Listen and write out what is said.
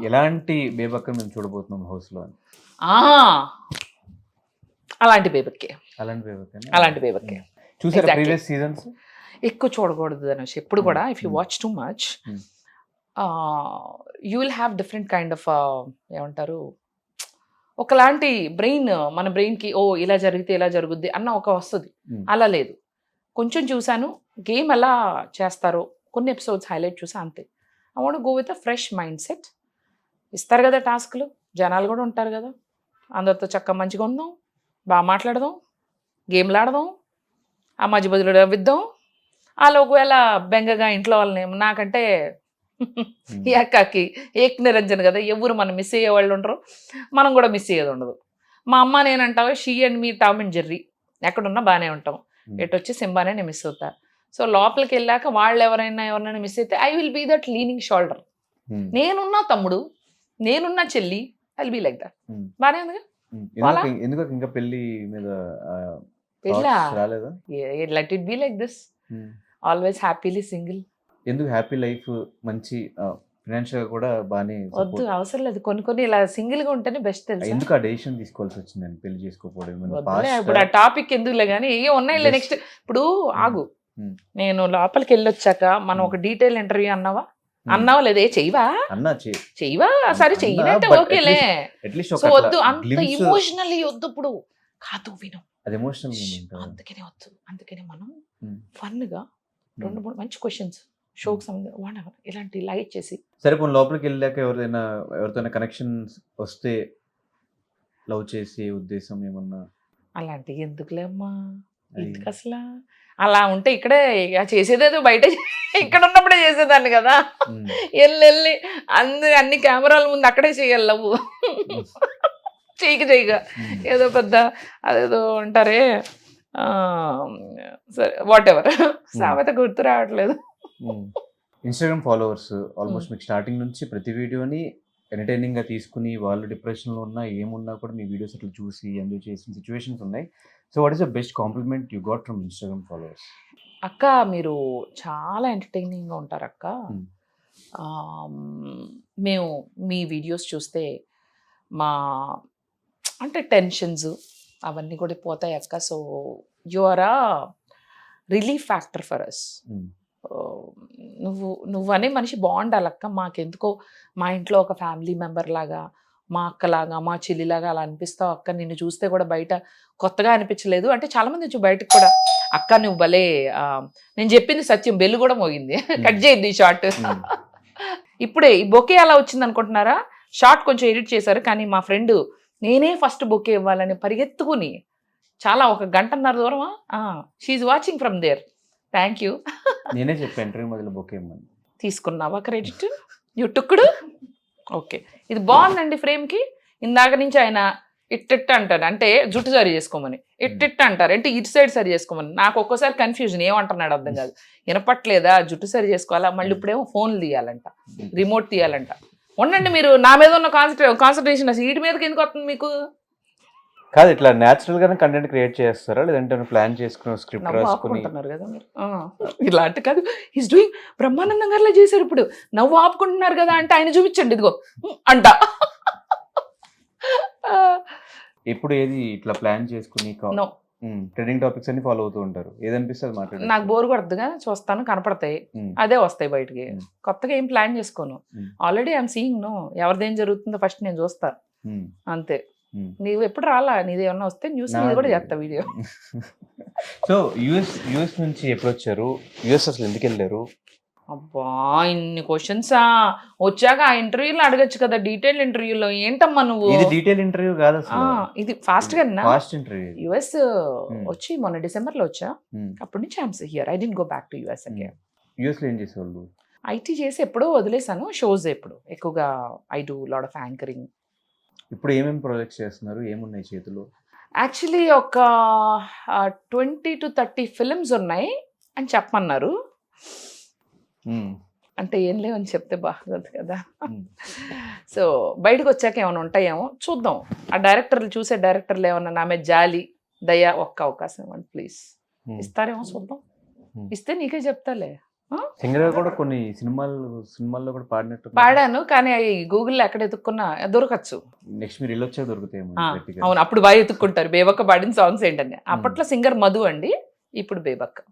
ఎలాంటి బేబక్కని మేము చూడబోతున్నాం హౌస్ లో అని? ఆ, అలాంటి బేబక్కే. అలాంటి బేబక్కని అలాంటి బేబక్కే. చూసారా Exactly. Previous seasons? ఎక్కువ చూడకూడదు ధనుష్ ఎప్పుడు కూడా. If you watch too much you will have different kind of ఏమంటారు, ఒకలాంటి బ్రెయిన్, మన బ్రెయిన్కి ఓ ఇలా జరిగితే ఇలా జరుగుద్ది అన్న ఒక వస్తుంది. అలా లేదు. కొంచెం చూశాను గేమ్ ఎలా చేస్తారో, కొన్ని ఎపిసోడ్స్ హైలైట్ చూసా అంతే. I want go with a fresh mind set. ఇస్తారు కదా టాస్క్లు, జనాలు కూడా ఉంటారు కదా, అందరితో చక్కగా మంచిగా ఉందాం, బాగా మాట్లాడదాం, గేమ్లు ఆడదాం, ఆ మధ్య బదులు నవ్విద్దాం. వాళ్ళు ఒకవేళ బెంగగా ఇంట్లో వాళ్ళని, నాకంటే ఏకాకి ఏక్ నిరంజన్ కదా, ఎవరు మనం మిస్ అయ్యే వాళ్ళు ఉండరు, మనం కూడా మిస్ అయ్యేది ఉండదు. మా అమ్మ నేనంటావా she and me Tom and Jerry, ఎక్కడున్నా బాగానే ఉంటాం. ఎటు వచ్చి సింబానే నేను మిస్ అవుతా. సో లోపలికి వెళ్ళాక వాళ్ళు ఎవరైనా మిస్ అయితే I will be that leaning shoulder. నేనున్నా తమ్ముడు, నేనున్నా చెల్లి, I will be like that. బాగానే ఉందిగా. ఎందుకు ఇంకా పెళ్లి మీద పెళ్ళా? రాలేదా? Let it be like this, always happily single. ఎందుకు హ్యాపీ లైఫ్, మంచి ఫైనాన్షియల్ గా కూడా బాగానే వద్దు, అవసరం లేదు. కొన్ని ఇలా సింగిల్ గా ఉంటేనే బెస్ట్ తెలుసు. ఎందుకు ఆ డెసిషన్ తీసుకోవాల్సి వచ్చింది అని పెళ్లి చేసుకోకపోవడం? ఇప్పుడు ఆ టాపిక్ ఎందుకులే కానీ, ఏ ఉన్నాయిలే. నెక్స్ట్ ఇప్పుడు ఆగు, నేను లోపలికి వెళ్ళొచ్చాక మనం ఒక డీటెయిల్ ఇంటర్వ్యూ అన్నావా లేదా? చెయ్యవా అన్నా చెయ్యవా? సరే చెయ్యనంటే ఓకేలే. సో వద్దు అంత ఇమోషనల్లీ వద్దు ఇప్పుడు. కాదు విను, అది ఎమోషనల్ మూమెంట్. అందుకనే వద్దు. అందుకనే మనం ఫన్ గా 2-3 మంచి క్వశ్చన్స్ షోకి సంబంధించి 1 hour ఇలాంటి లైట్ చేసి. సరే పోనీ లోపలికి వెళ్ళాక ఎవరితోనైనా కనెక్షన్స్ వస్తే లవ్ చేసే ఉద్దేశం ఏమన్నా? అలాంటివి ఎందుకులే అమ్మా, ఎందుకు అసలు? అలా ఉంటే ఇక్కడే చేసేదేదో బయట ఇక్కడ ఉన్నప్పుడే చేసేదాన్ని కదా. వెళ్ళి అన్ని కెమెరాల ముందు అక్కడే చేయాలి లవ్. చేయగా ఏదో పెద్ద అదేదో అంటారే, సరే వాట్ ఎవర్, సామెత గుర్తు రావట్లేదు. ఇన్స్టాగ్రామ్ ఫాలోవర్స్ ఆల్మోస్ట్ మీకు స్టార్టింగ్ నుంచి ప్రతి వీడియోని ఎంటర్టైనింగ్ గా తీసుకుని, వాళ్ళు డిప్రెషన్ లో ఉన్నా ఏమున్నా కూడా మీ వీడియోస్ అట్లా చూసి ఎంజాయ్ చేసిన సిచ్యువేషన్స్ ఉన్నాయి. So what is the best compliment you got from Instagram followers? అక్క మీరు చాలా ఎంటర్టైనింగ్ గా ఉంటారు అక్క. మేము మీ వీడియోస్ చూస్తే మా అంటే టెన్షన్స్ అవన్నీ కూడా పోతాయి అక్క. సో యు ఆర్ ఆ రిలీఫ్ ఫ్యాక్టర్ ఫర్ అస్. నువ్వు అనే మనిషి బాగుండాలక్క. మాకెందుకో మా ఇంట్లో ఒక ఫ్యామిలీ మెంబర్ లాగా, మా అక్కలాగా, మా చెల్లిలాగా అలా అనిపిస్తావు అక్క. నిన్ను చూస్తే కూడా బయట కొత్తగా అనిపించలేదు. అంటే చాలామంది వచ్చి బయటకు కూడా అక్క నువ్వు భలే, నేను చెప్పింది సత్యం, బెల్లు కూడా మోగింది. కట్ చేయండి ఈ షార్ట్. ఇప్పుడే ఈ బొకే అలా వచ్చింది అనుకుంటున్నారా? షార్ట్ కొంచెం ఎడిట్ చేశారు, కానీ మా ఫ్రెండ్ నేనే ఫస్ట్ బొకే ఇవ్వాలని పరిగెత్తుకుని చాలా 1 గంటన్నర దూరమా, she's watching from there. Thank you. నేనే చెప్పాను ఇంటర్వ్యూ మొదలు బొకే ఇవ్వమని. తీసుకున్నావా క్రెడిట్? యుట్టుకుడు. ఓకే, ఇది బాగుందండి ఫ్రేమ్కి. ఇందాక నుంచి ఆయన ఇట్టిట్ట అంటారు, అంటే జుట్టు సరి చేసుకోమని. ఇట్టిట్ట అంటారు అంటే ఇటు సైడ్ సరి చేసుకోమని. నాకు ఒక్కోసారి కన్ఫ్యూజన్, ఏమంటున్నాడు అర్థం కాదు. వినపట్లేదా? జుట్టు సరి చేసుకోవాలా, మళ్ళీ ఇప్పుడేమో ఫోన్లు తీయాలంట, రిమోట్ తీయాలంట. ఉండండి, మీరు నా మీద ఉన్న కాన్సన్ట్రేషన్ అసలు వీటి మీదకి ఎందుకు వస్తుంది మీకు? కాదు, ఇట్లా న్యాచురల్ గానే కంటెంట్ క్రియేట్ చేస్తారా, లేదంటే ప్లాన్ చేసుకుని స్క్రిప్ట్ రాసుకుని? కదా మీరు ఇలాంటి కాదు, ఈస్ డూయింగ్ బ్రహ్మానందం గారిలా చేశారు. ఇప్పుడు నవ్వు ఆపుకుంటున్నారు కదా అంటే ఆయన చూపించండి ఇదిగో అంట. ఎప్పుడు ఏది ఇట్లా ప్లాన్ చేసుకుని ట్రెండింగ్ టాపిక్స్ అన్ని ఫాలో అవుతూ ఉంటారు, ఏదనిపిస్తుంది మాట్లాడు. నాకు బోర్ కొడుతుందిగా, చూస్తాను, కనపడతాయి, అదే వస్తాయి బయటికి. కొత్తగా ఏం ప్లాన్ చేసుకోను. ఆల్రెడీ ఐఎమ్ సీయింగ్ నో, ఎవరిదేం జరుగుతుందో ఫస్ట్ నేను చూస్తా అంతే. నీవు ఎప్పుడు రాలా, నీదేమన్నా వస్తే న్యూస్ మీద కూడా చేస్తా వీడియో. సో యుఎస్ నుంచి ఎప్పుడు వచ్చారు? యుఎస్ అసలు ఎందుకు వెళ్ళారు? అబ్బా ఇన్ని క్వశ్చన్సా, వచ్చాక ఆ ఇంటర్వ్యూలో అడగచ్చు కదా, డీటెయిల్ ఇంటర్వ్యూలో. ఏంటమ్మా నువ్వు? ఇది డీటెయిల్ ఇంటర్వ్యూ కాదు అసలు, ఇది ఫాస్ట్ గా ఫాస్ట్ ఇంటర్వ్యూ. యుఎస్ వచ్చి మొన్న డిసెంబర్ లో వచ్చా, అప్పటి నుంచి I'm here. I didn't go back to US again. US లో ఏం చేసేవాళ్ళు? ఐటీ చేసి ఎప్పుడో వదిలేసాను, షోస్ ఎప్పుడు ఎక్కువగా I do lot of anchoring. ఇప్పుడు ఏమేమి ప్రాజెక్ట్స్ చేస్తున్నారు, ఏమున్నాయి చేతిలో? యాక్చువల్లీ ఒక 20 to 30 ఫిల్మ్స్ ఉన్నాయి అని చెప్పమన్నారు. అంటే ఏం లేవని చెప్తే బాగోదు కదా. సో బయటకు వచ్చాక ఏమైనా ఉంటాయేమో చూద్దాం. ఆ డైరెక్టర్లు చూసే డైరెక్టర్లు ఏమన్నా నా మీద జాలి దయ ఒక్క అవకాశం ఇవ్వండి ప్లీజ్. ఇస్తారేమో చూద్దాం. ఇస్తే నీకే చెప్తాలే. సింగర్ కూడా కొన్ని సినిమాల్లో కూడా పాడినట్టు పాడాను, కానీ అవి గూగుల్లో ఎక్కడ ఎత్తుక్కున్నా దొరకచ్చు. నెక్స్ట్ మీరు ఇల్లు వచ్చా దొరుకుతాయేమో ఆ, గట్టిగా. అవును, అప్పుడు బాగా ఎత్తుక్కుంటారు బేబక్క పాడిన సాంగ్స్ ఏంటని. అప్పట్లో సింగర్ మధు అండి, ఇప్పుడు బేబక్క.